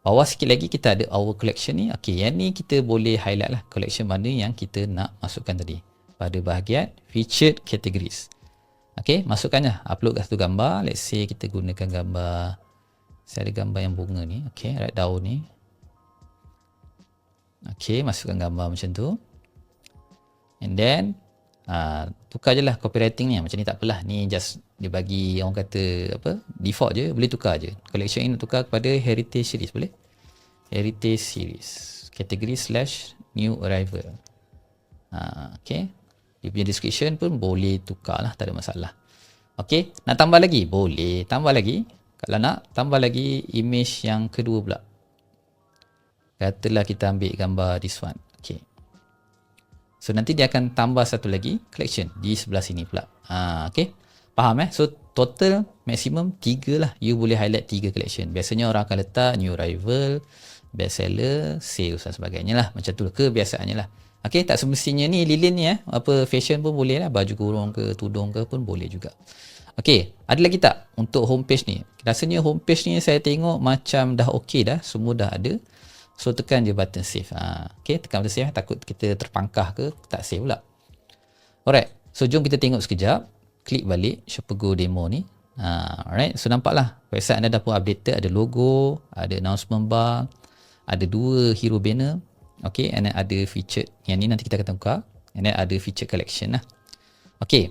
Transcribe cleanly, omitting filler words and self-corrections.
Bawah sikit lagi kita ada our collection ni. Okey, yang ni kita boleh highlight lah collection mana yang kita nak masukkan tadi. Pada bahagian featured categories. Okey, masukkannya. Upload satu gambar. Let's say kita gunakan gambar, saya ada gambar yang bunga ni. Okey, right daun ni. Okey, masukkan gambar macam tu. And then tukar je lah copywriting ni. Macam ni tak apalah. Ni just dia bagi orang kata apa, default je, boleh tukar je. Collection ini tukar kepada heritage series, boleh? Heritage series. Category / new arrival. Okay. Dia punya description pun boleh tukar lah, tak ada masalah. Okay. Nak tambah lagi? Boleh. Tambah lagi. Kalau nak, tambah lagi image yang kedua pula. Katalah kita ambil gambar this one. Okay. So nanti dia akan tambah satu lagi collection di sebelah sini pula. Okay. Faham So total maximum 3 lah. You boleh highlight 3 collection. Biasanya orang akan letak new arrival, best seller, sales dan sebagainya lah. Macam tu kebiasaannya lah. Okay, tak semestinya ni lilin ni apa fashion pun boleh lah. Baju kurung ke tudung ke pun boleh juga. Okay, ada lagi tak untuk homepage ni? Rasanya homepage ni saya tengok macam dah okay dah. Semua dah ada. So tekan je button save. Okay, tekan button save. Takut kita terpangkah ke tak save pula. Alright, so jom kita tengok sekejap. Klik balik Shopee demo ni. Alright, so nampaklah website anda dah pun updated. Ada logo, ada announcement bar, ada 2 hero banner. Okay, and then ada featured. Yang ni nanti kita akan tukar. And then ada featured collection lah. Okay,